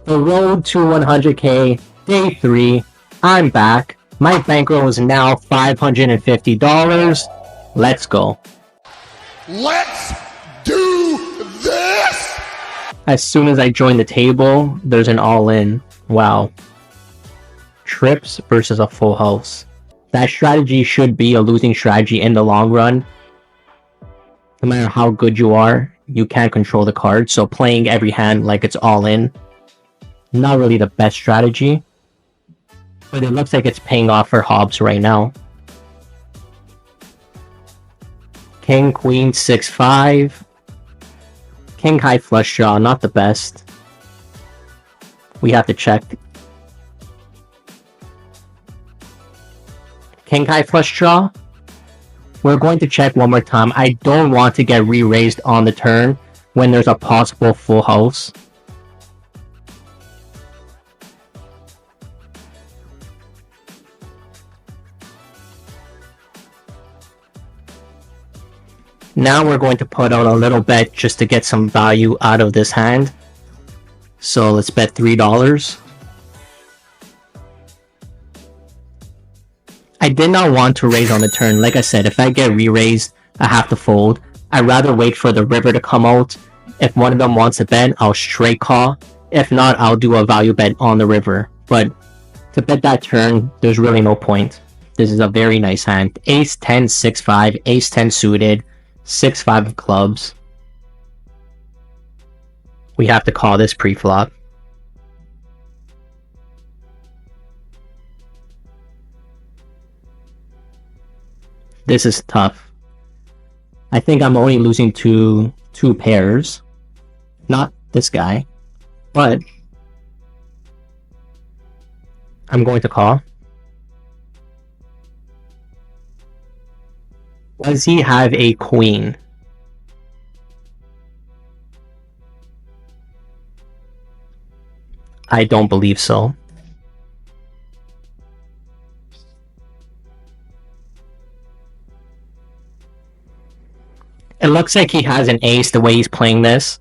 The road to 100K, day 3. I'm back. My bankroll is now $550. Let's go. Let's do this! As soon as I join the table, there's an all-in. Wow. Trips versus a full house. That strategy should be a losing strategy in the long run. No matter how good you are, you can't control the card, so playing every hand like it's all in, not really the best strategy. But it looks like it's paying off for Hobbs right now. King, Queen, 6-5. King high flush draw, not the best. We have to check. King high flush draw. We're going to check one more time. I don't want to get re-raised on the turn when there's a possible full house. Now we're going to put out a little bet just to get some value out of this hand. So let's bet $3. I did not want to raise on the turn. Like I said, if I get re-raised, I have to fold. I'd rather wait for the river to come out. If one of them wants to bet, I'll straight call. If not, I'll do a value bet on the river. But to bet that turn, there's really no point. This is a very nice hand. Ace 10, 6-5, Ace 10 suited, 6-5 of clubs. We have to call this pre-flop. This is tough. I think I'm only losing to 2 pairs. Not this guy. But I'm going to call. Does he have a queen? I don't believe so. It looks like he has an ace the way he's playing this.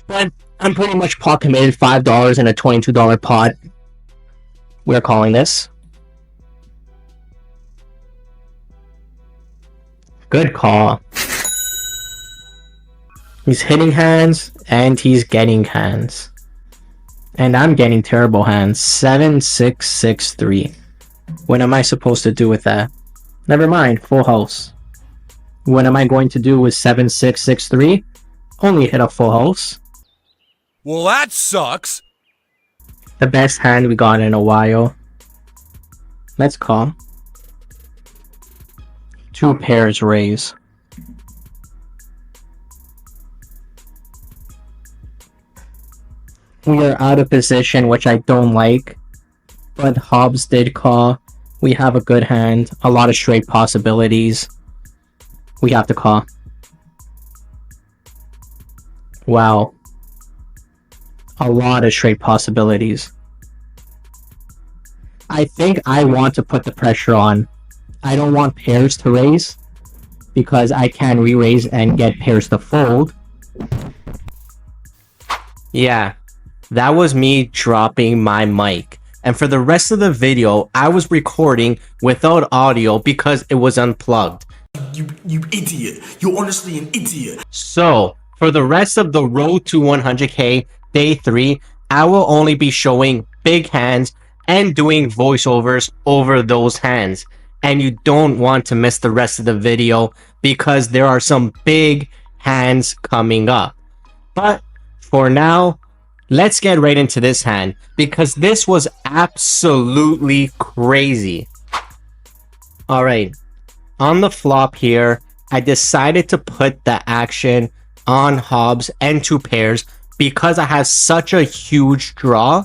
But I'm pretty much pot committed. $5 in a $22 pot. We're calling this. Good call. He's hitting hands and he's getting hands. And I'm getting terrible hands. 7, 6, 6, 3. What am I supposed to do with that? Never mind, full house. What am I going to do with 7, 6, 6, 3? Only hit a full house. Well, that sucks. The best hand we got in a while. Let's call. 2 pairs raise. We are out of position, which I don't like. But Hobbs did call. We have a good hand. A lot of straight possibilities. We have to call. Wow. A lot of straight possibilities. I think I want to put the pressure on. I don't want pairs to raise because I can re-raise and get pairs to fold. Yeah, that was me dropping my mic. And for the rest of the video, I was recording without audio because it was unplugged. You idiot. You're honestly an idiot. So, for the rest of the road to 100K, day 3, I will only be showing big hands and doing voiceovers over those hands. And you don't want to miss the rest of the video because there are some big hands coming up. But for now, let's get right into this hand because this was absolutely crazy. Alright, on the flop here, I decided to put the action on Hobbs and 2 pairs because I have such a huge draw.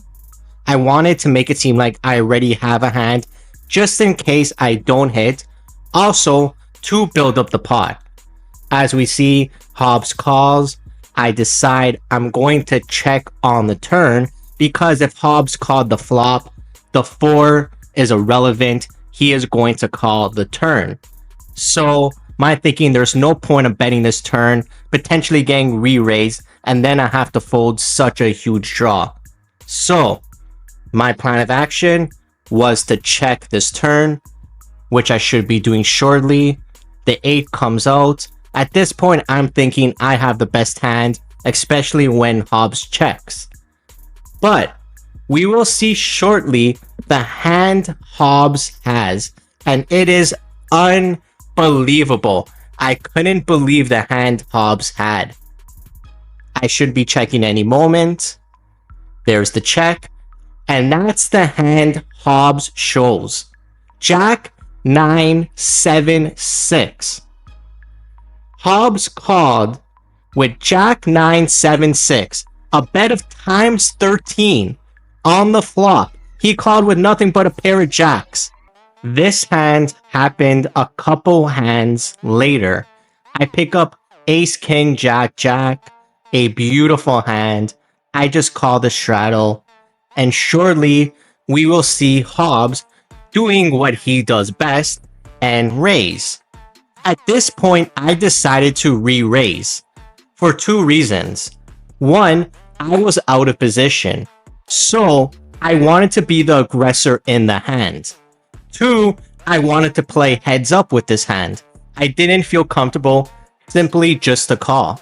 I wanted to make it seem like I already have a hand just in case I don't hit. Also, to build up the pot. As we see, Hobbs calls. I decide I'm going to check on the turn because if Hobbs called the flop, the 4 is irrelevant. He is going to call the turn. So my thinking, there's no point of betting this turn, potentially getting re-raised, and then I have to fold such a huge draw. So, my plan of action was to check this turn, which I should be doing shortly. The 8 comes out. At this point, I'm thinking I have the best hand, especially when Hobbs checks. But we will see shortly the hand Hobbs has, and it is unbelievable. I couldn't believe the hand Hobbs had. I should be checking any moment. There's the check, and that's the hand Hobbs shows. Jack 9 7 6. Hobbs called with Jack 9 7 6, a bet of times 13 on the flop. He called with nothing but a pair of jacks. This hand happened a couple hands later. I pick up Ace King Jack Jack, a beautiful hand. I just call the straddle, and shortly we will see Hobbs doing what he does best and raise. At this point, I decided to re-raise for two reasons. One, I was out of position, so I wanted to be the aggressor in the hand. Two, I wanted to play heads up with this hand. I didn't feel comfortable simply just to call.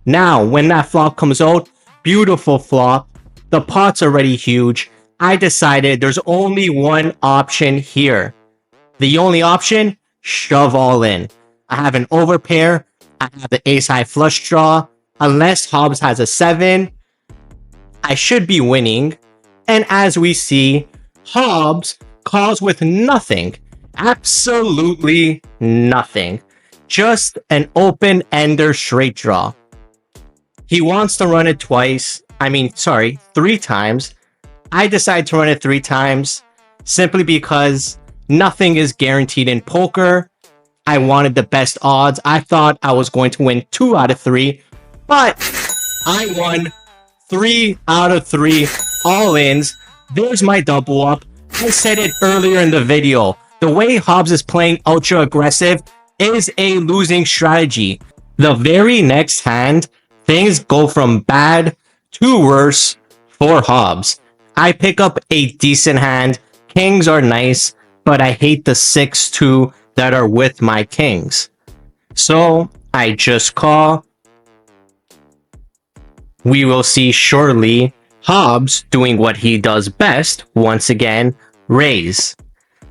Now, when that flop comes out, beautiful flop, the pot's already huge. I decided there's only one option here. The only option, shove all in. I have an overpair. I have the ace high flush draw. Unless Hobbs has a 7, I should be winning. And as we see, Hobbs calls with nothing. Absolutely nothing. Just an open-ender straight draw. He wants to run it three times. I decide to run it 3 times simply because nothing is guaranteed in poker. I wanted the best odds. I thought I was going to win 2 out of 3, but I won 3 out of 3 all-ins. There's my double up. I said it earlier in the video. The way Hobbs is playing ultra aggressive is a losing strategy. The very next hand, things go from bad to worse for Hobbs. I pick up a decent hand. Kings are nice, but I hate the 6-2 that are with my kings. So I just call. We will see shortly Hobbs doing what he does best, once again, raise.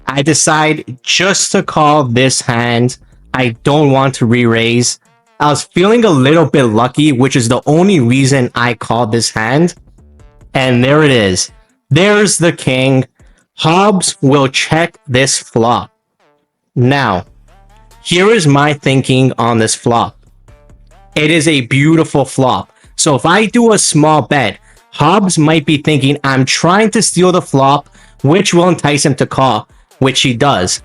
I decide just to call this hand. I don't want to re-raise. I was feeling a little bit lucky, which is the only reason I called this hand. And there it is. There's the king. Hobbs will check this flop. Now, here is my thinking on this flop. It is a beautiful flop. So if I do a small bet, Hobbs might be thinking I'm trying to steal the flop, which will entice him to call, which he does.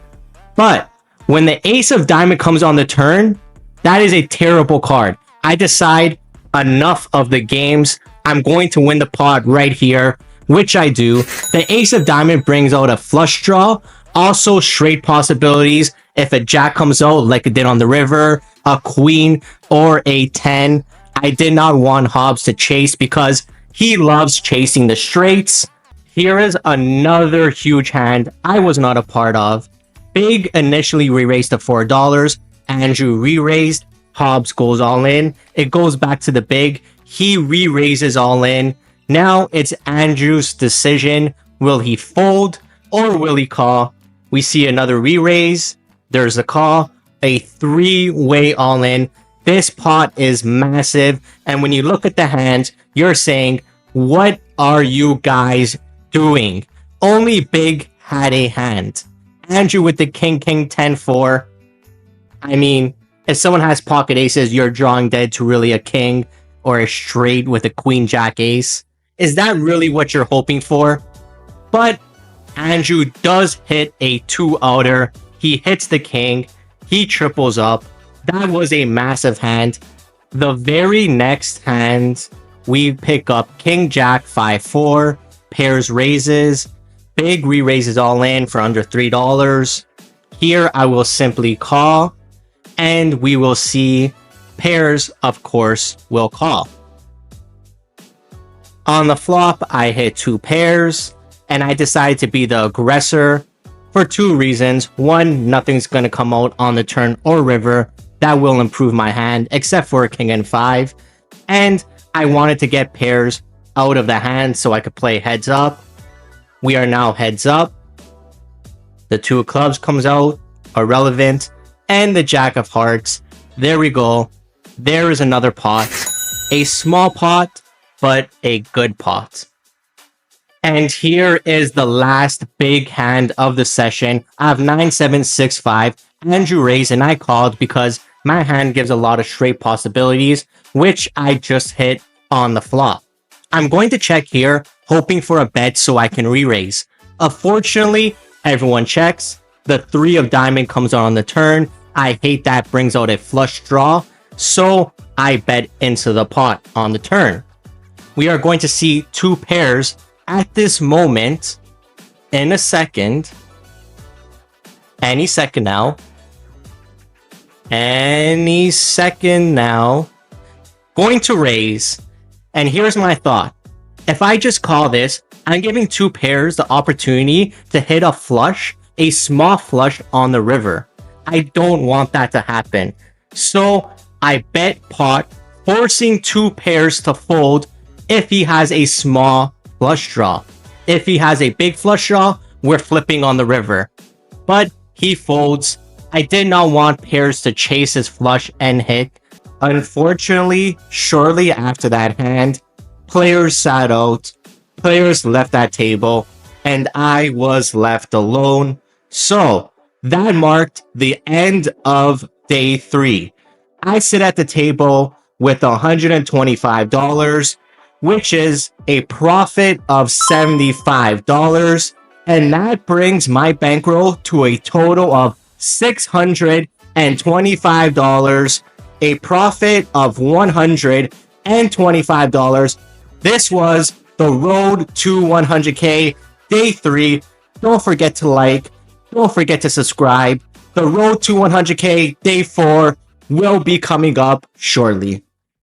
But when the ace of diamond comes on the turn, that is a terrible card. I decide enough of the games. I'm going to win the pot right here, which I do. The ace of diamond brings out a flush draw. Also straight possibilities. If a jack comes out like it did on the river, a queen, or a 10. I did not want Hobbs to chase because he loves chasing the straights. Here is another huge hand I was not a part of. Big initially re-raised to $4. Andrew re-raised. Hobbs goes all in. It goes back to the big. He re-raises all in. Now it's Andrew's decision. Will he fold or will he call? We see another re-raise. There's a call. A 3-way all in. This pot is massive. And when you look at the hands, you're saying, what are you guys doing? Only big had a hand. Andrew with the king 10-4. I mean, if someone has pocket aces, you're drawing dead to really a king or a straight with a queen jack ace. Is that really what you're hoping for? But Andrew does hit a 2-outer. He hits the king. He triples up. That was a massive hand. The very next hand, we pick up king jack 5-4. Pairs raises. Big re-raises all in for under $3. Here I will simply call. And we will see pairs, of course, will call. On the flop, I hit 2 pairs, and I decided to be the aggressor for 2 reasons. One, nothing's going to come out on the turn or river that will improve my hand, except for a king and 5. And I wanted to get pairs out of the hand so I could play heads up. We are now heads up. The 2 of clubs comes out, irrelevant, and the jack of hearts. There we go. There is another pot. A small pot, but a good pot. And here is the last big hand of the session. I have 9-7-6-5. Andrew raised and I called because my hand gives a lot of straight possibilities, which I just hit on the flop. I'm going to check here, hoping for a bet so I can re-raise. Unfortunately, everyone checks. The 3 of diamond comes out on the turn. I hate that brings out a flush draw, so I bet into the pot on the turn. We are going to see 2 pairs at this moment in a second. Any second now. Any second now. Going to raise. And here's my thought. If I just call this, I'm giving 2 pairs the opportunity to hit a flush, a small flush on the river. I don't want that to happen. So I bet pot, forcing 2 pairs to fold if he has a small flush draw. If he has a big flush draw, we're flipping on the river. But he folds. I did not want pairs to chase his flush and hit. Unfortunately, shortly after that hand, players sat out, players left that table, and I was left alone. So that marked the end of day 3. I sit at the table with $125, which is a profit of $75, and that brings my bankroll to a total of $625, a profit of $125. This was the road to 100K, day 3. Don't forget to like, don't forget to subscribe. The road to 100K, day 4 will be coming up shortly.